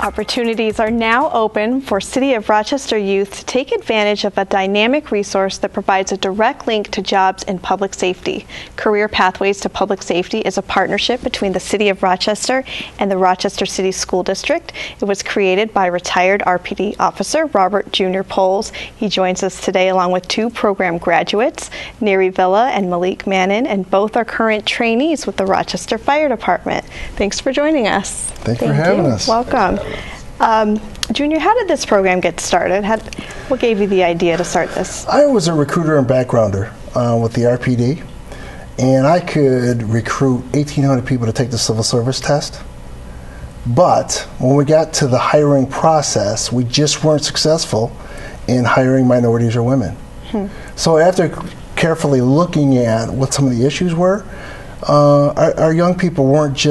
Opportunities are now open for City of Rochester youth to take advantage of a dynamic resource that provides a direct link to jobs in public safety. Career Pathways to Public Safety is a partnership between the City of Rochester and the Rochester City School District. It was created by retired RPD officer Robert Jr. Poles. He joins us today along with two program graduates, Neri Villa and Malik Mannon, and both are current trainees with the Rochester Fire Department. Thanks for joining us. Thank you for having us. Welcome. Junior, how did this program get started? What gave you the idea to start this? I was a recruiter and backgrounder with the RPD, and I could recruit 1,800 people to take the civil service test. But when we got to the hiring process, we just weren't successful in hiring minorities or women. So after carefully looking at what some of the issues were, our young people weren't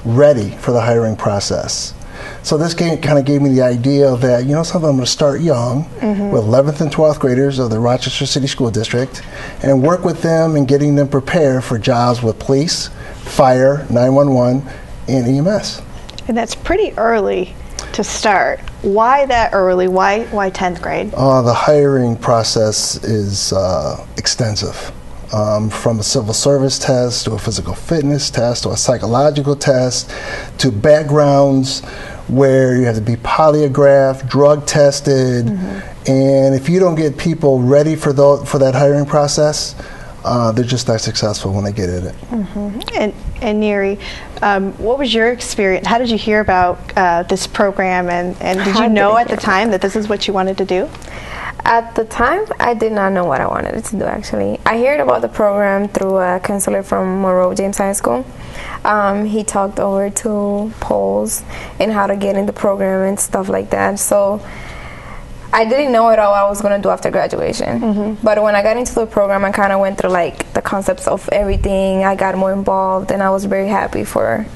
ready for the hiring process. So this kind of gave me the idea that, you know something, I'm going to start young with 11th and 12th graders of the Rochester City School District and work with them in getting them prepared for jobs with police, fire, 911, and EMS. And that's pretty early to start. Why that early? Why 10th grade? The hiring process is extensive. From a civil service test to a physical fitness test to a psychological test to backgrounds where you have to be polygraphed, drug tested, and if you don't get people ready for that hiring process, they're just not successful when they get in it. And Neri, what was your experience? How did you hear about this program, and did you know at the time that this is what you wanted to do? At the time, I did not know what I wanted to do, actually. I heard about the program through a counselor from Monroe James High School. He talked over to polls and how to get in the program and stuff like that. So I didn't know at all what I was going to do after graduation. But when I got into the program, I kind of went through like the concepts of everything. I got more involved, and I was very happy for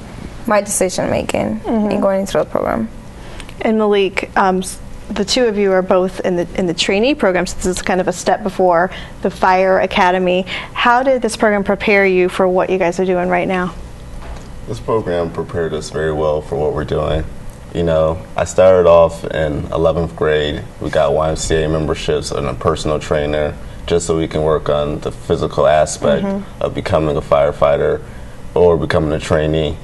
my decision making in going into the program. And Malik, the two of you are both in the trainee program, so this is kind of a step before the Fire Academy. How did this program prepare you for what you guys are doing right now? This program prepared us very well for what we're doing. You know, I started off in 11th grade. We got YMCA memberships and a personal trainer just so we can work on the physical aspect of becoming a firefighter or becoming a trainee.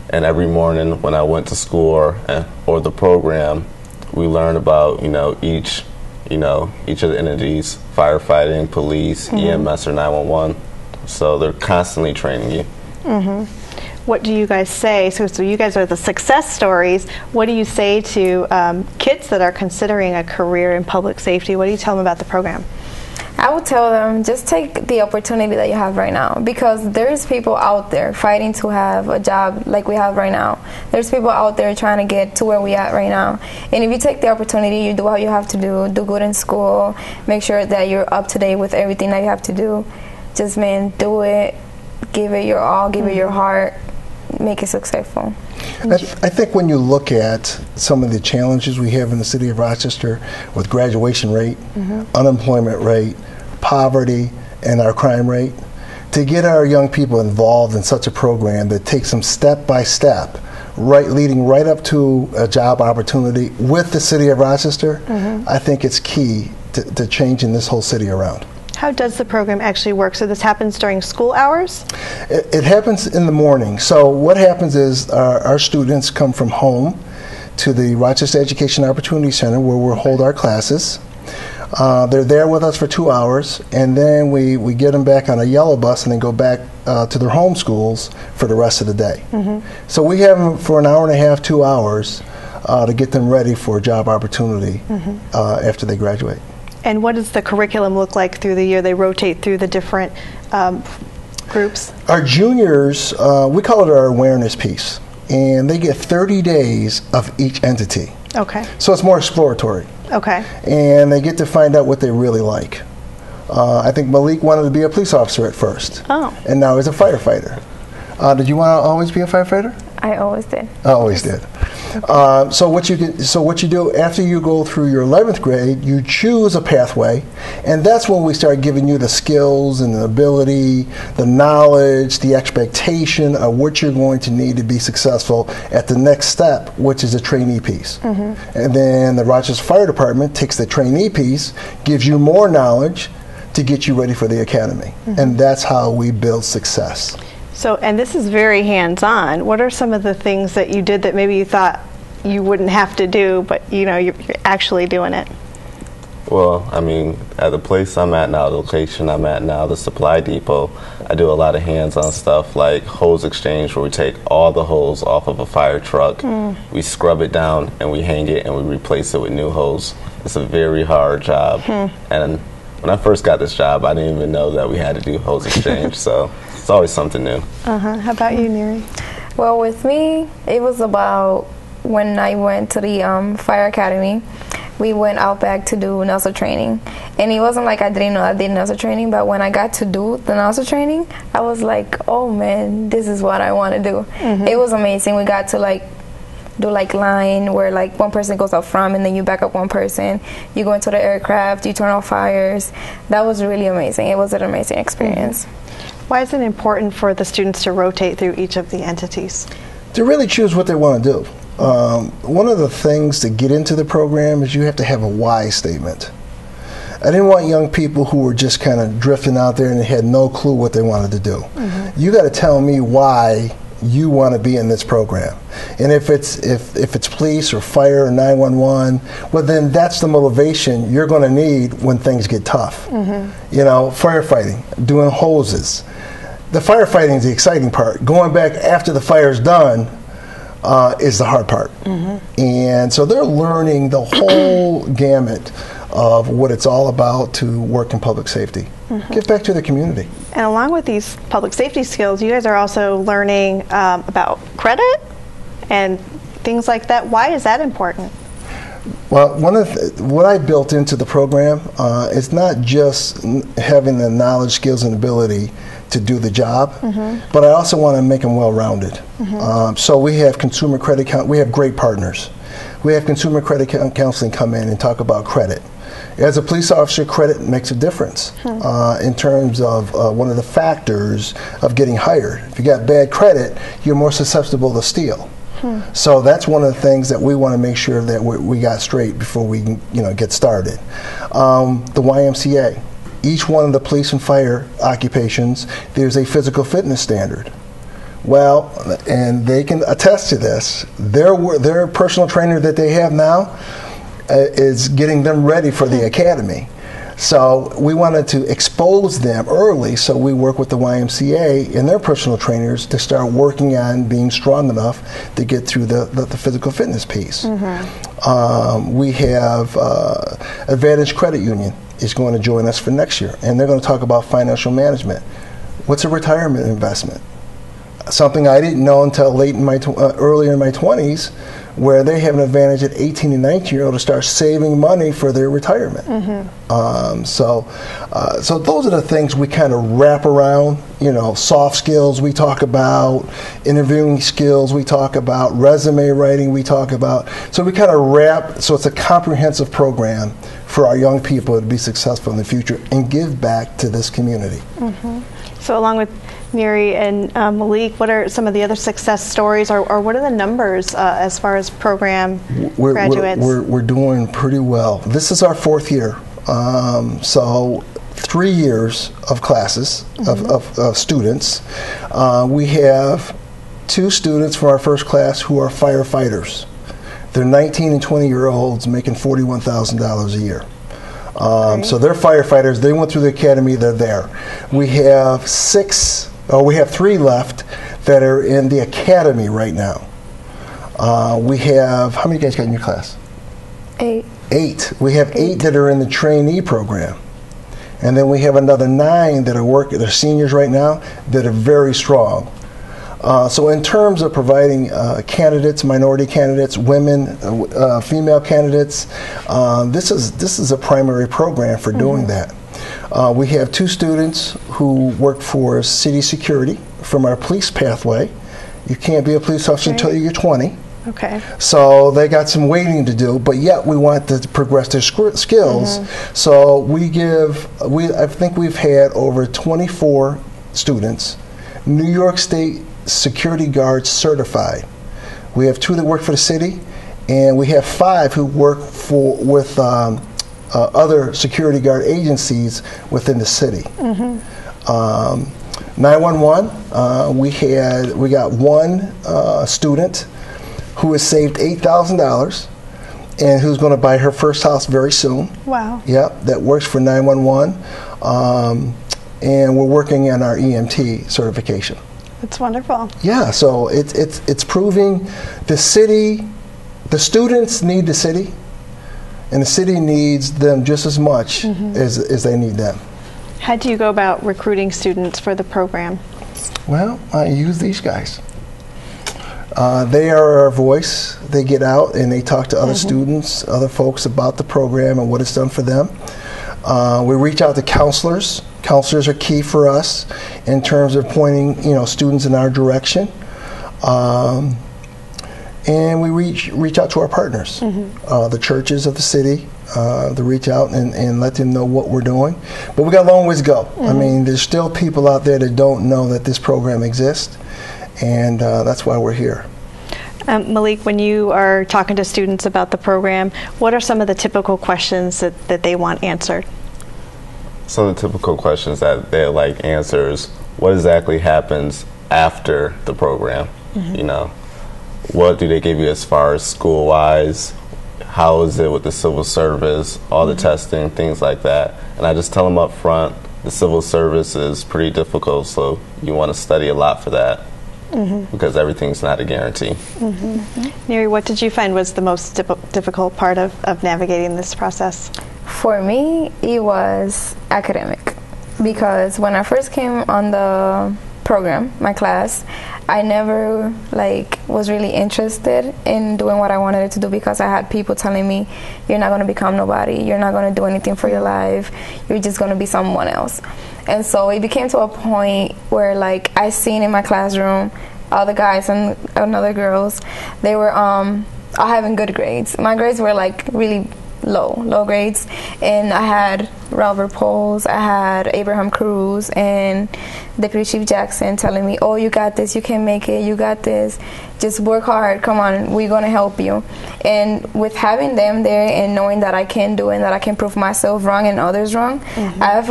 And every morning when I went to school or the program, we learned about, each of the entities, firefighting, police, EMS, or 911. So they're constantly training you. What do you guys say? So you guys are the success stories. What do you say to kids that are considering a career in public safety? What do you tell them about the program? I would tell them, just take the opportunity that you have right now, because there's people out there fighting to have a job like we have right now. There's people out there trying to get to where we at right now. And if you take the opportunity, you do what you have to do good in school, make sure that you're up to date with everything that you have to do. Just, man, do it, give it your all, give it your heart, make it successful. I think when you look at some of the challenges we have in the city of Rochester with graduation rate, unemployment rate, poverty, and our crime rate, to get our young people involved in such a program that takes them step by step, leading right up to a job opportunity with the city of Rochester, I think it's key to changing this whole city around. How does the program actually work? So this happens during school hours? It happens in the morning. So what happens is our students come from home to the Rochester Education Opportunity Center where we'll hold our classes. They're there with us for 2 hours, and then we get them back on a yellow bus and then go back to their home schools for the rest of the day. So we have them for an hour and a half, 2 hours to get them ready for a job opportunity after they graduate. And what does the curriculum look like through the year? They rotate through the different groups? Our juniors, we call it our awareness piece, and they get 30 days of each entity. Okay. So it's more exploratory. Okay. And they get to find out what they really like. I think Malik wanted to be a police officer at first. Oh. And now he's a firefighter. Did you want to always be a firefighter? I always did. I always did. So what you do after you go through your 11th grade, you choose a pathway, and that's when we start giving you the skills and the ability, the knowledge, the expectation of what you're going to need to be successful at the next step, which is a trainee piece. And then the Rochester Fire Department takes the trainee piece, gives you more knowledge to get you ready for the academy. And that's how we build success. So, and this is very hands-on. What are some of the things that you did that maybe you thought you wouldn't have to do, but you know, you're actually doing it? Well, I mean, at the place I'm at now, the location I'm at now, the supply depot, I do a lot of hands-on stuff like hose exchange, where we take all the hose off of a fire truck, we scrub it down, and we hang it, and we replace it with new hose. It's a very hard job. And when I first got this job, I didn't even know that we had to do hose exchange, so it's always something new. How about you, Neri? Well, with me, it was about when I went to the fire academy. We went out back to do NELSA training, and it wasn't like I didn't know I did NELSA training, but when I got to do the NELSA training, I was like, oh man, this is what I want to do. It was amazing. We got to like do like line where like one person goes up front and then you back up one person, you go into the aircraft, you turn off fires. That was really amazing. It was an amazing experience. Why is it important for the students to rotate through each of the entities? To really choose what they want to do. One of the things to get into the program is you have to have a why statement. I didn't want young people who were just kind of drifting out there and they had no clue what they wanted to do. You got to tell me why you want to be in this program. And if it's police or fire or 911, well then that's the motivation you're going to need when things get tough. You know, firefighting, doing hoses. The firefighting is the exciting part. Going back after the fire's done is the hard part. And so they're learning the whole gamut of what it's all about to work in public safety. Give back to the community. And along with these public safety skills, you guys are also learning about credit and things like that. Why is that important? Well, what I built into the program is not just having the knowledge, skills, and ability to do the job, but I also want to make them well-rounded. So we have consumer credit, we have great partners. We have consumer credit counseling come in and talk about credit. As a police officer, credit makes a difference in terms of one of the factors of getting hired. If you got bad credit, you're more susceptible to steal. So that's one of the things that we want to make sure that we got straight before we get started. The YMCA. Each one of the police and fire occupations, there's a physical fitness standard. Well, and they can attest to this. Their personal trainer that they have now is getting them ready for the academy. So we wanted to expose them early, so we work with the YMCA and their personal trainers to start working on being strong enough to get through the physical fitness piece. We have Advantage Credit Union is going to join us for next year, and they're going to talk about financial management. What's a retirement investment? Something I didn't know until late in earlier in my 20s, where they have an advantage at 18 and 19-year-old to start saving money for their retirement. So those are the things we kind of wrap around. Soft skills we talk about, interviewing skills we talk about, resume writing we talk about. So we kind of wrap, so it's a comprehensive program for our young people to be successful in the future and give back to this community. So along with Neri and Malik, what are some of the other success stories, or what are the numbers as far as program graduates? We're doing pretty well. This is our 4th year. So 3 years of classes, of students. We have 2 students from our first class who are firefighters. They're 19 and 20-year-olds making $41,000 a year. So they're firefighters. They went through the academy. They're there. We have 3 left that are in the academy right now. We have, how many guys got in your class? 8. 8. We have 8 that are in the trainee program. And then we have another 9 that are seniors right now that are very strong. So in terms of providing candidates, minority candidates, women, female candidates, this is a primary program for doing that. We have 2 students who work for city security from our police pathway. You can't be a police officer until you're 20. Okay. So they got some waiting to do, but yet we want to progress their skills. So I think we've had over 24 students, New York State security guards certified. We have 2 that work for the city, and we have 5 who work with other security guard agencies within the city. 911, we got 1 student who has saved $8,000 and who's going to buy her first house very soon. Wow. Yep, that works for 911. And we're working on our EMT certification. That's wonderful. Yeah, so it's proving the students need the city, and the city needs them just as much as they need them. How do you go about recruiting students for the program? Well, I use these guys. They are our voice. They get out and they talk to other students, other folks about the program and what it's done for them. We reach out to counselors. Counselors are key for us in terms of pointing, students in our direction. And we reach out to our partners, the churches of the city, to reach out and let them know what we're doing. But we got a long ways to go. I mean, there's still people out there that don't know that this program exists, and that's why we're here. Malik, when you are talking to students about the program, what are some of the typical questions that they want answered? Some of the typical questions that they like answers: what exactly happens after the program? What do they give you as far as school-wise? How is it with the civil service, all the testing, things like that? And I just tell them up front, the civil service is pretty difficult, so you want to study a lot for that, because everything's not a guarantee. Neri, what did you find was the most difficult part of navigating this process? For me, it was academic, because when I first came on the program, my class, I never was really interested in doing what I wanted to do, because I had people telling me, you're not going to become nobody, you're not going to do anything for your life, you're just going to be someone else. And so it became to a point where I seen in my classroom all the guys and other girls, they were all having good grades. My grades were really low grades, and I had Robert Poles, I had Abraham Cruz, and Deputy Chief Jackson telling me, oh, you got this, you can make it, you got this, just work hard, come on, we're going to help you. And with having them there and knowing that I can do it and that I can prove myself wrong and others wrong, I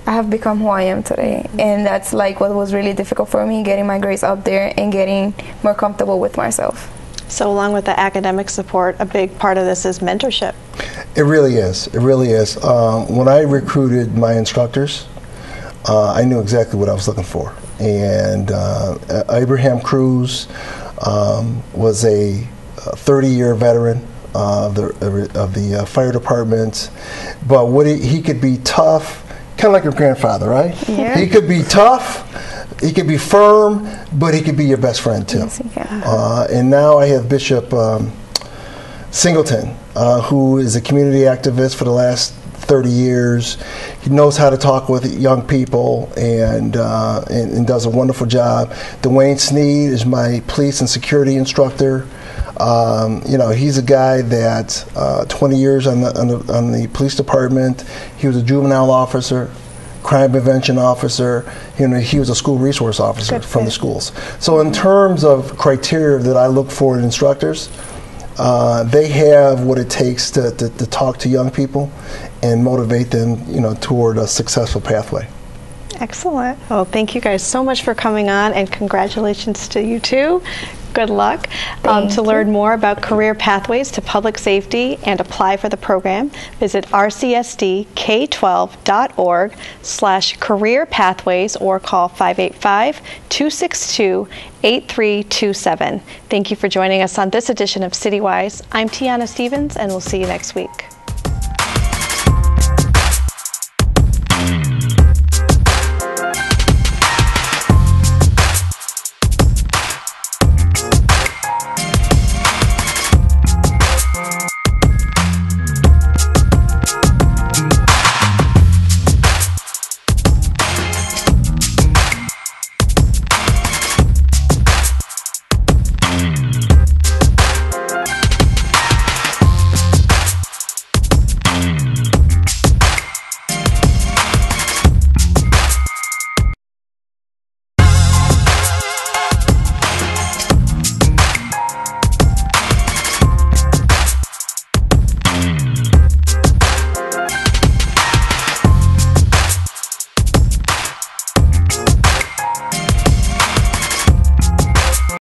have become who I am today. And that's what was really difficult for me, getting my grades up there and getting more comfortable with myself. So along with the academic support, a big part of this is mentorship. It really is. It really is. When I recruited my instructors, I knew exactly what I was looking for. And Abraham Cruz was a 30-year veteran of the fire department. But he could be tough, kind of like your grandfather, right? Yeah. He could be tough. He could be firm, but he could be your best friend too. Yes, he can. And now I have Bishop Singleton, who is a community activist for the last 30 years. He knows how to talk with young people and does a wonderful job. Dwayne Sneed is my police and security instructor. He's a guy that 20 years on the police department. He was a juvenile officer, crime prevention officer. He was a school resource officer from the schools. So in terms of criteria that I look for in instructors, they have what it takes to talk to young people and motivate them, toward a successful pathway. Excellent. Well, thank you guys so much for coming on, and congratulations to you too. Good luck. To learn more about career pathways to public safety and apply for the program, visit rcsdk12.org/career pathways or call 585-262-8327. Thank you for joining us on this edition of CityWise. I'm Tiana Stevens, and we'll see you next week.